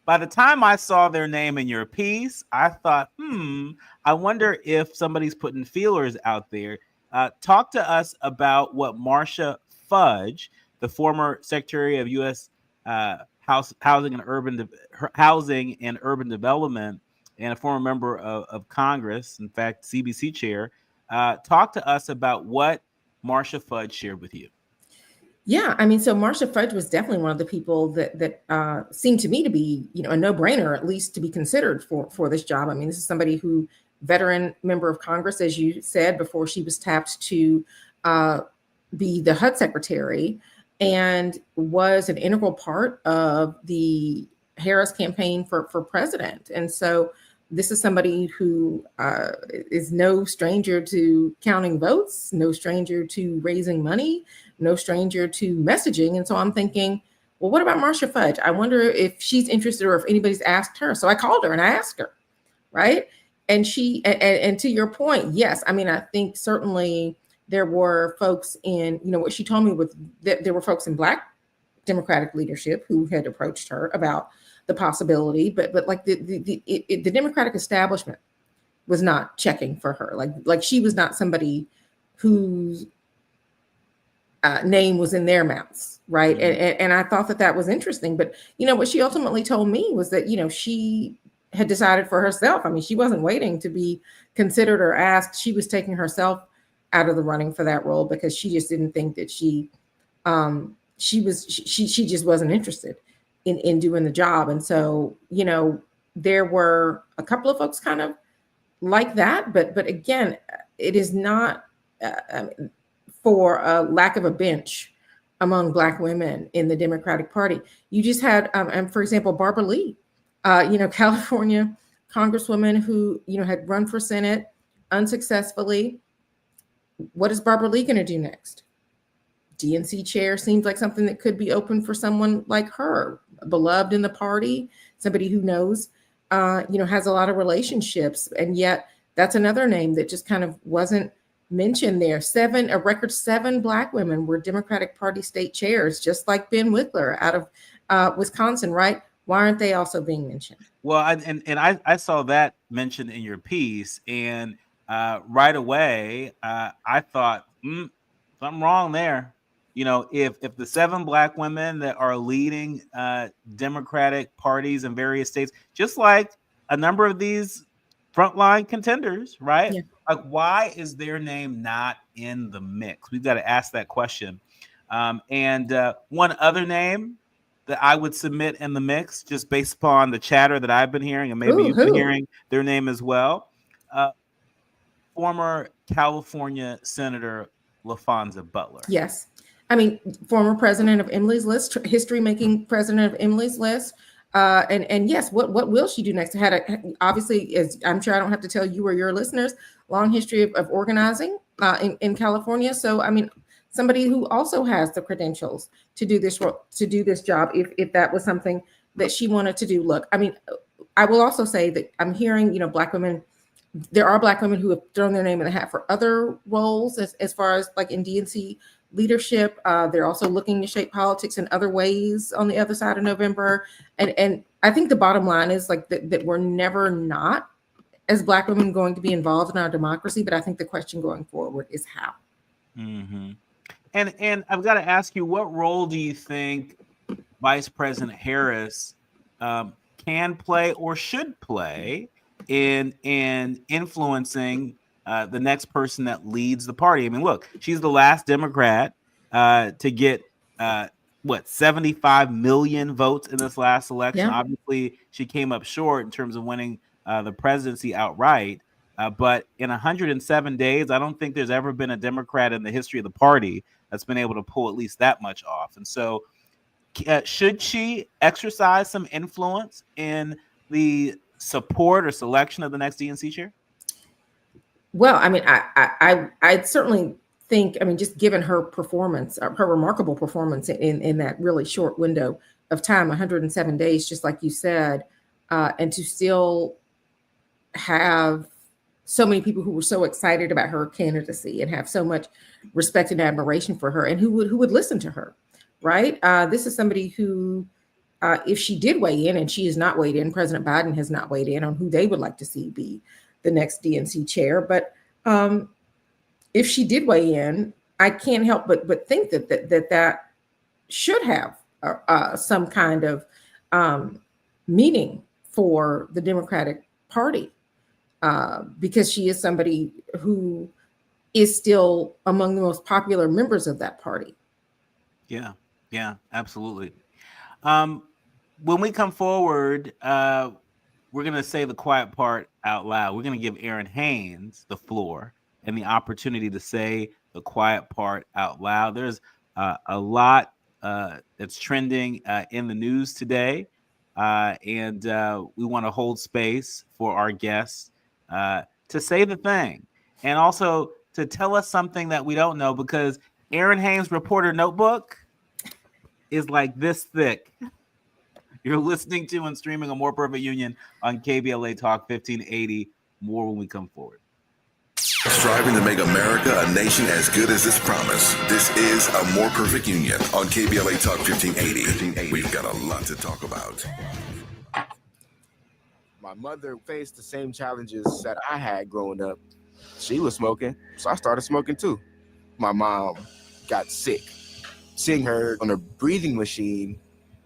[SPEAKER 5] by the time I saw their name in your piece, I thought, I wonder if somebody's putting feelers out there. Talk to us about what Marcia Fudge, the former Secretary of U.S. Housing and Urban Development, and a former member of Congress, in fact, CBC chair, talk to us about what Marcia Fudge shared with you.
[SPEAKER 10] Yeah, I mean, so Marcia Fudge was definitely one of the people that seemed to me to be, a no-brainer, at least to be considered for this job. I mean, this is somebody who, veteran member of Congress, as you said, before she was tapped to be the HUD secretary, and was an integral part of the Harris campaign for president. And so this is somebody who is no stranger to counting votes, no stranger to raising money, no stranger to messaging. And so I'm thinking, well, what about Marcia Fudge? I wonder if she's interested or if anybody's asked her. So I called her and I asked her, right? And and to your point, yes, I mean, I think certainly there were folks in, what she told me was that there were folks in Black Democratic leadership who had approached her about the possibility, but like the Democratic establishment was not checking for her. Like she was not somebody whose name was in their mouths, right? And I thought that was interesting. But what she ultimately told me was that she had decided for herself. I mean, she wasn't waiting to be considered or asked. She was taking herself out of the running for that role because she just didn't think that she just wasn't interested in doing the job. And so, there were a couple of folks kind of like that, but again, it is not for a lack of a bench among Black women in the Democratic Party. You just had, for example, Barbara Lee, California Congresswoman who, had run for Senate unsuccessfully. What is Barbara Lee going to do next? DNC chair seems like something that could be open for someone like her, beloved in the party, somebody who knows, has a lot of relationships. And yet that's another name that just kind of wasn't mentioned there. A record 7 Black women were Democratic Party state chairs, just like Ben Wickler out of Wisconsin, right? Why aren't they also being mentioned? Well,
[SPEAKER 5] I saw that mentioned in your piece, and right away I thought something wrong there. If the 7 Black women that are leading Democratic parties in various states, just like a number of these frontline contenders, right? Yeah. Like, why is their name not in the mix? We've got to ask that question. And one other name that I would submit in the mix, just based upon the chatter that I've been hearing, and maybe you've been hearing their name as well, former California Senator LaFonza Butler.
[SPEAKER 10] Yes. I mean, former president of Emily's List, history-making president of Emily's List. And yes, what will she do next? Obviously, as I'm sure I don't have to tell you or your listeners, long history of organizing in California. So, I mean, somebody who also has the credentials to do this job, if that was something that she wanted to do. Look, I mean, I will also say that I'm hearing, Black women. There are Black women who have thrown their name in the hat for other roles, as far as like in DNC leadership. They're also looking to shape politics in other ways on the other side of November. And I think the bottom line is like that we're never not, as Black women, going to be involved in our democracy. But I think the question going forward is how.
[SPEAKER 5] Mm-hmm. And I've got to ask you, what role do you think Vice President Harris can play or should play in influencing the next person that leads the party? I mean, look, she's the last Democrat to get 75 million votes in this last election. Yeah. Obviously, she came up short in terms of winning the presidency outright. But in 107 days, I don't think there's ever been a Democrat in the history of the party that's been able to pull at least that much off. And so should she exercise some influence in the support or selection of the next DNC chair?
[SPEAKER 10] Well, I mean, I certainly think, I mean, just given her performance, her remarkable performance in that really short window of time, 107 days, just like you said, and to still have so many people who were so excited about her candidacy and have so much respect and admiration for her, and who would listen to her, right? This is somebody who, if she did weigh in, and she has not weighed in, President Biden has not weighed in on who they would like to see be the next DNC chair. But if she did weigh in, I can't help but think that should have some kind of meaning for the Democratic Party, because she is somebody who is still among the most popular members of that party.
[SPEAKER 5] Yeah, absolutely. When we come forward, we're going to say the quiet part out loud. We're going to give Errin Haines the floor and the opportunity to say the quiet part out loud. There's a lot that's trending in the news today. and we want to hold space for our guests to say the thing, and also to tell us something that we don't know, because Errin Haines' reporter notebook is like this thick. You're listening to and streaming A More Perfect Union on KBLA Talk 1580. More when we come forward.
[SPEAKER 2] Striving to make America a nation as good as its promise. This is A More Perfect Union on KBLA Talk 1580. We've got a lot to talk about.
[SPEAKER 4] My mother faced the same challenges that I had growing up. She was smoking, so I started smoking too. My mom got sick. Seeing her on a breathing machine,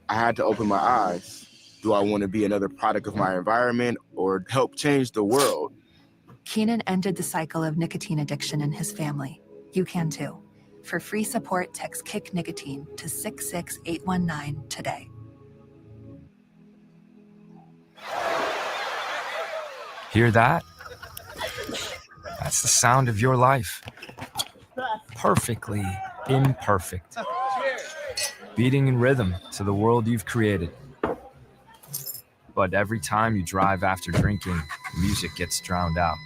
[SPEAKER 4] I had to open my eyes. Do I want to be another product of my environment or help change the world?
[SPEAKER 22] Keenan ended the cycle of nicotine addiction in his family. You can too. For free support, text KICK Nicotine to 66819 today.
[SPEAKER 23] Hear that? That's the sound of your life. Perfectly imperfect. Beating in rhythm to the world you've created. But every time you drive after drinking, music gets drowned out.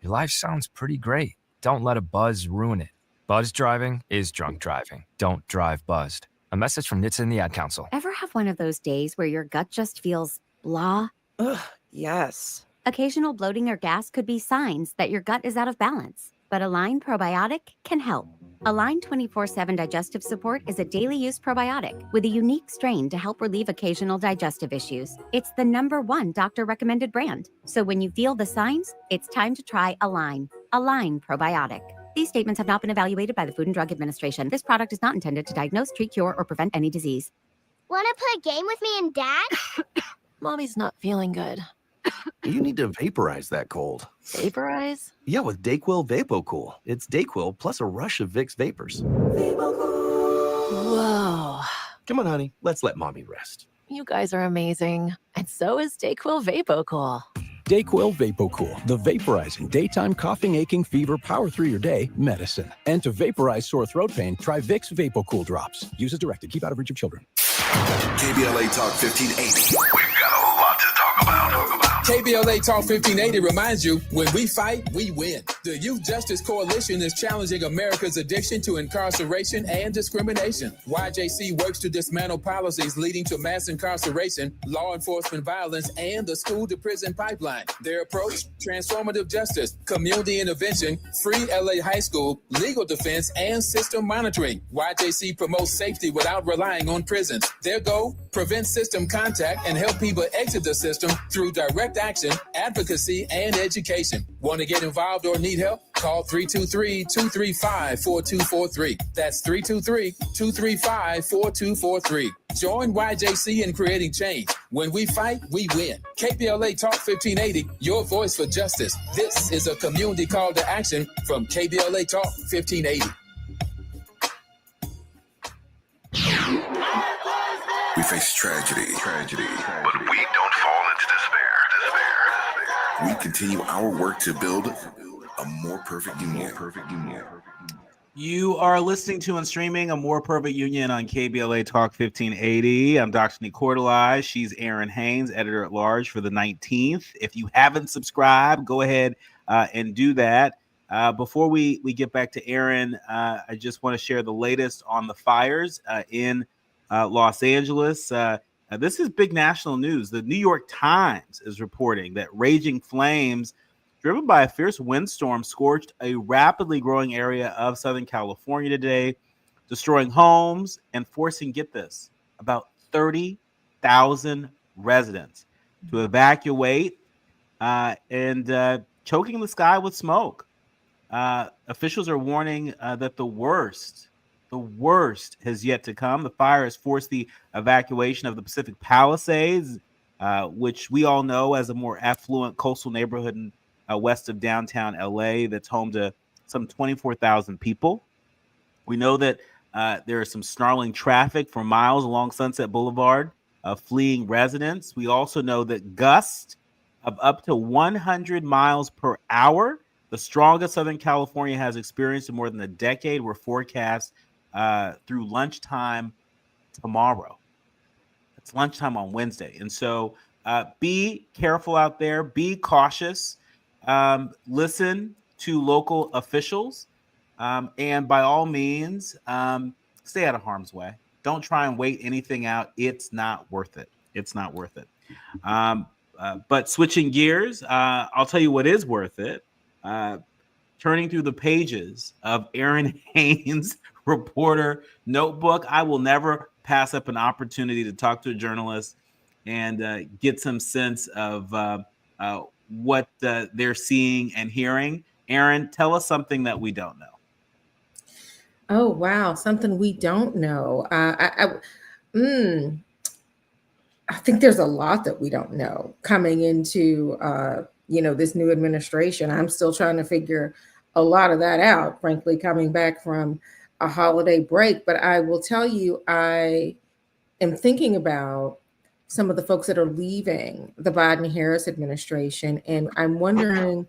[SPEAKER 23] Your life sounds pretty great. Don't let a buzz ruin it. Buzz driving is drunk driving. Don't drive buzzed. A message from NHTSA and the Ad Council.
[SPEAKER 24] Ever have one of those days where your gut just feels blah?
[SPEAKER 25] Ugh, yes.
[SPEAKER 24] Occasional bloating or gas could be signs that your gut is out of balance, but Align Probiotic can help. Align 24/7 Digestive Support is a daily use probiotic with a unique strain to help relieve occasional digestive issues. It's the #1 doctor recommended brand. So when you feel the signs, it's time to try Align. Align Probiotic. These statements have not been evaluated by the Food and Drug Administration. This product is not intended to diagnose, treat, cure, or prevent any disease.
[SPEAKER 19] Want to play a game with me and Dad?
[SPEAKER 25] Mommy's not feeling good.
[SPEAKER 26] You need to vaporize that cold.
[SPEAKER 25] Vaporize?
[SPEAKER 26] Yeah, with Dayquil VapoCool. It's Dayquil plus a rush of Vicks vapors.
[SPEAKER 25] Whoa.
[SPEAKER 26] Come on, honey. Let's let mommy rest.
[SPEAKER 25] You guys are amazing. And so is Dayquil VapoCool.
[SPEAKER 27] Dayquil VapoCool, the vaporizing daytime coughing, aching, fever, power through your day medicine. And to vaporize sore throat pain, try Vicks VapoCool drops. Use as directed. Keep out of reach of children.
[SPEAKER 2] KBLA Talk 1580. We've got a lot to talk about.
[SPEAKER 14] KBLA Talk 1580 reminds you, when we fight, we win. The Youth Justice Coalition is challenging America's addiction to incarceration and discrimination. YJC works to dismantle policies leading to mass incarceration, law enforcement violence, and the school-to-prison pipeline. Their approach, transformative justice, community intervention, free LA high school, legal defense, and system monitoring. YJC promotes safety without relying on prisons. Their goal, prevent system contact and help people exit the system through direct action, advocacy, and education. Want to get involved or need help? Call 323-235-4243. That's 323-235-4243. Join YJC in creating change. When we fight, we win. KBLA Talk 1580, your voice for justice. This is a community call to action from KBLA Talk 1580.
[SPEAKER 2] We face tragedy, but we don't fall into despair. We continue our work to build a more perfect union.
[SPEAKER 5] You are listening to and streaming A More Perfect Union on KBLA Talk 1580. I'm Dr. Nii-Quartelai. She's Errin Haines, editor-at-large for the 19th. If you haven't subscribed, go ahead and do that. Before we get back to Errin, I just want to share the latest on the fires in Los Angeles. This is big national news. The New York Times is reporting that raging flames driven by a fierce windstorm scorched a rapidly growing area of Southern California today, destroying homes and forcing, get this, about 30,000 residents to evacuate and choking the sky with smoke. Officials are warning that the worst has yet to come. The fire has forced the evacuation of the Pacific Palisades, which we all know as a more affluent coastal neighborhood in west of downtown LA that's home to some 24,000 people. We know that there is some snarling traffic for miles along Sunset Boulevard, fleeing residents. We also know that gusts of up to 100 miles per hour, the strongest Southern California has experienced in more than a decade, were forecast through lunchtime tomorrow. It's lunchtime on Wednesday. And so be careful out there. Be cautious. Listen to local officials. And by all means, stay out of harm's way. Don't try and wait anything out. It's not worth it. It's not worth it. But switching gears, I'll tell you what is worth it. Turning through the pages of Errin Haines' reporter notebook. I will never pass up an opportunity to talk to a journalist and get some sense of what they're seeing and hearing. Errin, tell us something that we don't know.
[SPEAKER 10] Oh, wow. Something we don't know. I think there's a lot that we don't know coming into this new administration. I'm still trying to figure a lot of that out, frankly, coming back from a holiday break. But I will tell you, I am thinking about some of the folks that are leaving the Biden-Harris administration, and I'm wondering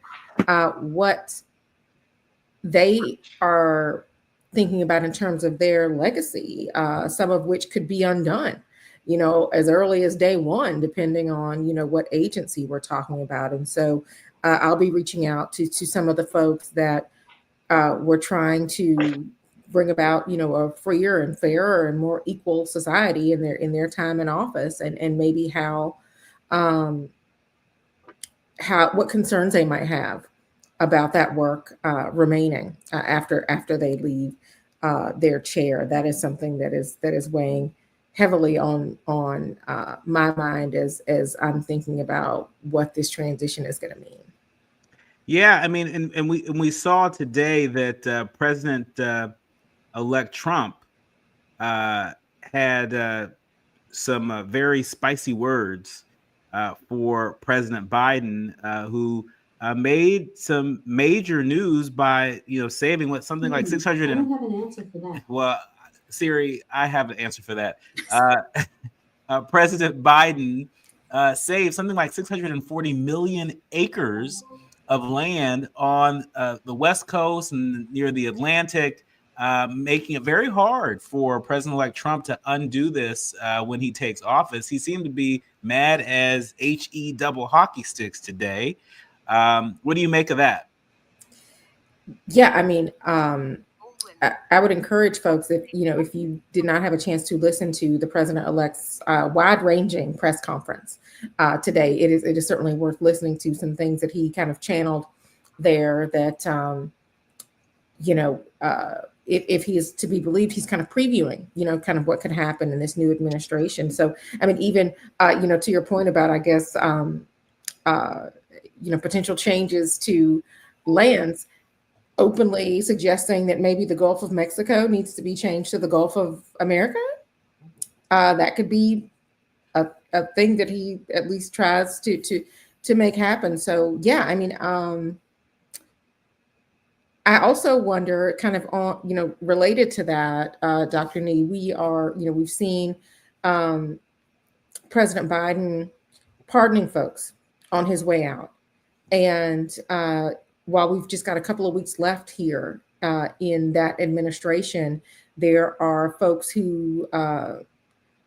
[SPEAKER 10] what they are thinking about in terms of their legacy, some of which could be undone, as early as day one, depending on, what agency we're talking about. And so I'll be reaching out to some of the folks that were trying to bring about, a freer and fairer and more equal society in their time in office, and maybe what concerns they might have about that work remaining after they leave their chair. That is something that is weighing heavily on my mind as I'm thinking about what this transition is going to mean.
[SPEAKER 5] Yeah, I mean, and we saw today that President-elect Trump had some very spicy words for President Biden, who made some major news by saving something like 600.
[SPEAKER 6] I don't have an answer for that.
[SPEAKER 5] Well, Siri, I have an answer for that. President Biden saved something like 640 million acres of land on the West Coast and near the Atlantic, making it very hard for President-elect Trump to undo this when he takes office. He seemed to be mad as HE double hockey sticks today. What do you make of that?
[SPEAKER 10] Yeah, I mean, I would encourage folks, if you did not have a chance to listen to the president-elect's wide-ranging press conference today, it is certainly worth listening to some things that he kind of channeled there that, if he is to be believed, he's kind of previewing, kind of what could happen in this new administration. So, I mean, even, to your point about, I guess, potential changes to lands, openly suggesting that maybe the Gulf of Mexico needs to be changed to the Gulf of America. That could be a thing that he at least tries to make happen. So yeah, I mean, I also wonder, kind of on, related to that, Dr. Nee, we've seen President Biden pardoning folks on his way out. And while we've just got a couple of weeks left here in that administration, there are folks who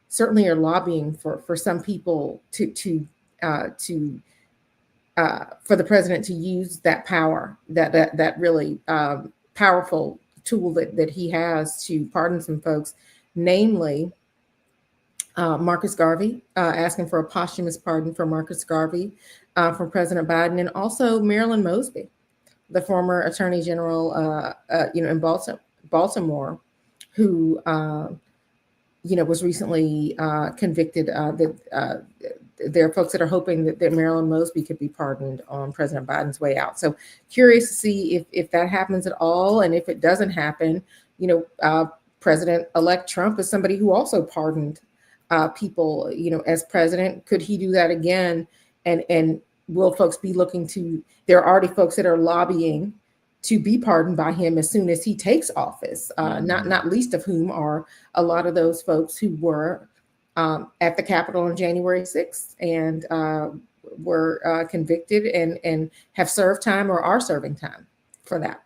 [SPEAKER 10] certainly are lobbying for some people for the president to use that power, that really powerful tool that he has to pardon some folks, namely Marcus Garvey, asking for a posthumous pardon for Marcus Garvey from President Biden, and also Marilyn Mosby, the former Attorney General, in Baltimore, who was recently convicted. That there are folks that are hoping that Marilyn Mosby could be pardoned on President Biden's way out. So curious to see if that happens at all, and if it doesn't happen, President-elect Trump is somebody who also pardoned people, as president. Could he do that again? And will folks be looking to? There are already folks that are lobbying to be pardoned by him as soon as he takes office. Not least of whom are a lot of those folks who were at the Capitol on January 6th and were convicted and have served time or are serving time for that.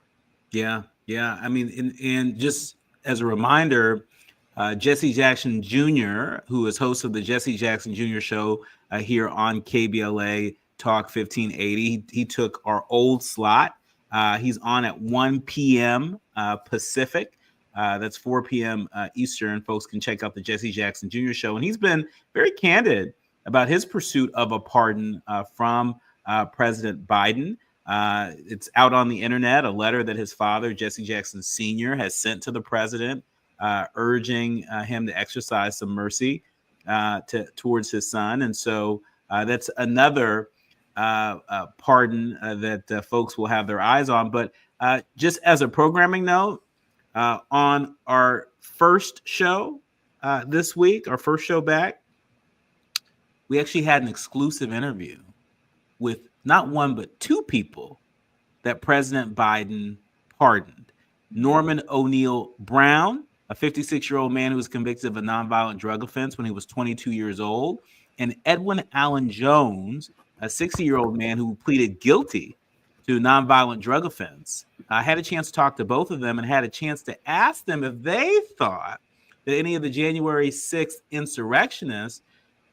[SPEAKER 5] Yeah. I mean, and just as a reminder, Jesse Jackson Jr., who is host of the Jesse Jackson Jr. show here on KBLA Talk 1580. He took our old slot. He's on at 1 p.m. Pacific. That's 4 p.m. Eastern. Folks can check out the Jesse Jackson Jr. show. And he's been very candid about his pursuit of a pardon from President Biden. It's out on the internet, a letter that his father, Jesse Jackson Sr., has sent to the president, urging him to exercise some mercy towards his son. And so that's another pardon that folks will have their eyes on. But just as a programming note, on our first show this week, our first show back, we actually had an exclusive interview with not one, but two people that President Biden pardoned. Norman O'Neill Brown, a 56-year-old man who was convicted of a nonviolent drug offense when he was 22 years old, and Edwin Allen Jones, a 60-year-old man who pleaded guilty to a nonviolent drug offense. I had a chance to talk to both of them and had a chance to ask them if they thought that any of the January 6th insurrectionists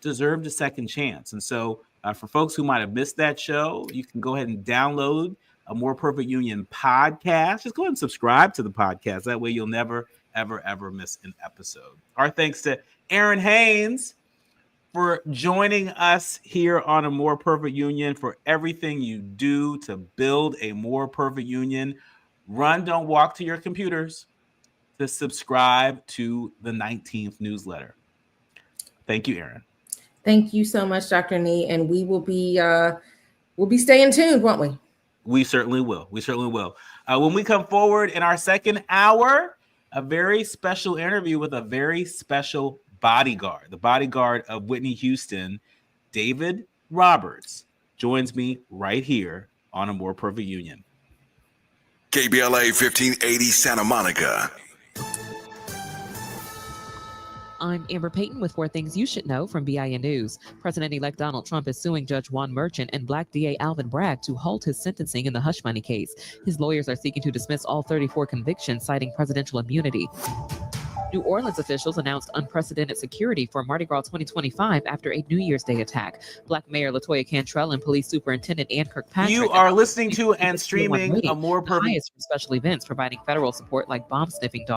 [SPEAKER 5] deserved a second chance. And so for folks who might have missed that show, you can go ahead and download a More Perfect Union podcast. Just go ahead and subscribe to the podcast. That way you'll never, ever, ever miss an episode. Our thanks to Errin Haines for joining us here on A More Perfect Union, for everything you do to build a more perfect union. Run, don't walk to your computers to subscribe to the 19th newsletter. Thank you, Errin.
[SPEAKER 10] Thank you so much, Dr. Nee, and we will be staying tuned, won't we?
[SPEAKER 5] We certainly will. We certainly will. When we come forward in our second hour, a very special interview with a very special bodyguard, the bodyguard of Whitney Houston, David Roberts, joins me right here on A More Perfect Union.
[SPEAKER 2] KBLA 1580 Santa Monica.
[SPEAKER 6] I'm Amber Payton with 4 Things You Should Know from BIN News. President-elect Donald Trump is suing Judge Juan Merchant and Black DA Alvin Bragg to halt his sentencing in the hush money case. His lawyers are seeking to dismiss all 34 convictions, citing presidential immunity. New Orleans officials announced unprecedented security for Mardi Gras 2025 after a New Year's Day attack. Black Mayor LaToya Cantrell and Police Superintendent Ann Kirkpatrick.
[SPEAKER 5] You are listening to and streaming A More Perfect
[SPEAKER 6] Highest for special events, providing federal support like bomb sniffing dogs.